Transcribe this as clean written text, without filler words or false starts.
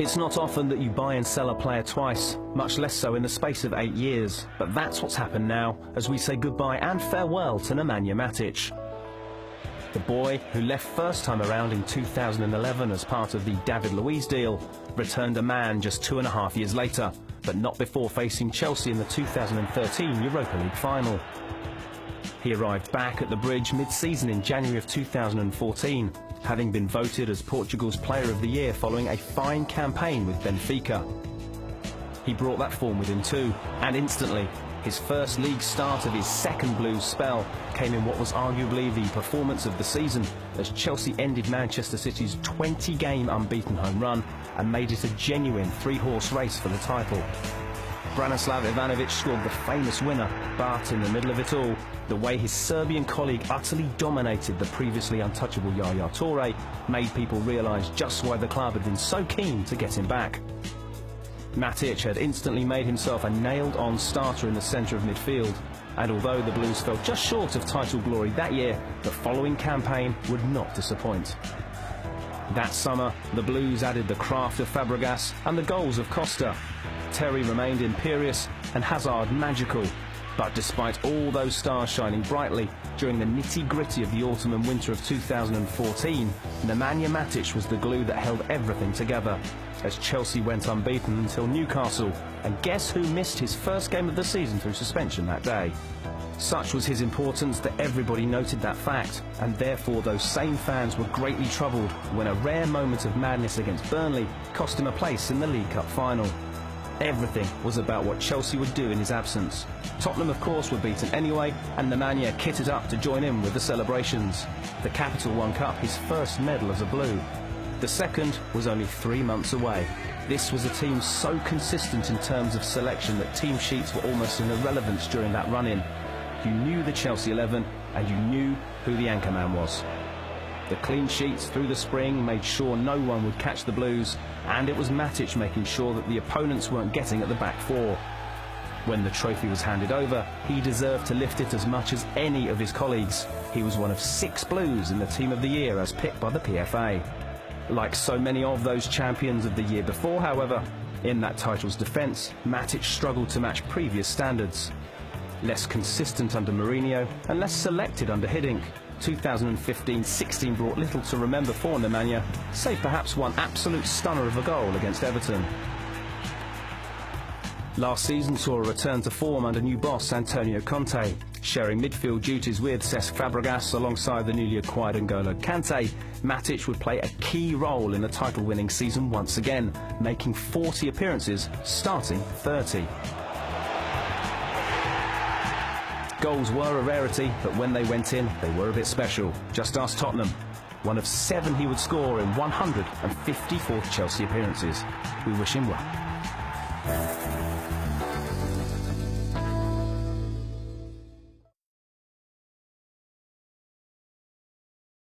It's not often that you buy and sell a player twice, much less so in the space of 8 years. But that's what's happened now, as we say goodbye and farewell to Nemanja Matic. The boy, who left first time around in 2011 as part of the David Luiz deal, returned a man just 2.5 years later, but not before facing Chelsea in the 2013 Europa League final. He arrived back at the Bridge mid-season in January of 2014, having been voted as Portugal's Player of the Year following a fine campaign with Benfica. He brought that form with him too, and instantly, his first league start of his second Blues spell came in what was arguably the performance of the season, as Chelsea ended Manchester City's 20-game unbeaten home run and made it a genuine three-horse race for the title. Branislav Ivanovic scored the famous winner, but in the middle of it all, the way his Serbian colleague utterly dominated the previously untouchable Yaya Toure made people realise just why the club had been so keen to get him back. Matic had instantly made himself a nailed-on starter in the centre of midfield, and although the Blues fell just short of title glory that year, the following campaign would not disappoint. That summer, the Blues added the craft of Fabregas and the goals of Costa. Terry remained imperious and Hazard magical, but despite all those stars shining brightly, during the nitty-gritty of the autumn and winter of 2014, Nemanja Matic was the glue that held everything together, as Chelsea went unbeaten until Newcastle, and guess who missed his first game of the season through suspension that day? Such was his importance that everybody noted that fact, and therefore those same fans were greatly troubled when a rare moment of madness against Burnley cost him a place in the League Cup final. Everything was about what Chelsea would do in his absence. Tottenham, of course, were beaten anyway, and Nemanja kitted up to join in with the celebrations. The capital won Cup, his first medal as a Blue. The second was only 3 months away. This was a team so consistent in terms of selection that team sheets were almost an irrelevance during that run-in. You knew the Chelsea 11, and you knew who the anchorman was. The clean sheets through the spring made sure no one would catch the Blues, and it was Matic making sure that the opponents weren't getting at the back four. When the trophy was handed over, he deserved to lift it as much as any of his colleagues. He was one of 6 Blues in the Team of the Year as picked by the PFA. Like so many of those champions of the year before, however, in that title's defence, Matic struggled to match previous standards. Less consistent under Mourinho and less selected under Hiddink, 2015-16 brought little to remember for Nemanja, save perhaps one absolute stunner of a goal against Everton. Last season saw a return to form under new boss Antonio Conte, sharing midfield duties with Cesc Fabregas alongside the newly acquired N'Golo Kante. Matic would play a key role in the title-winning season once again, making 40 appearances, starting 30. Goals were a rarity, but when they went in, they were a bit special. Just ask Tottenham. One of 7 he would score in 154 Chelsea appearances. We wish him well.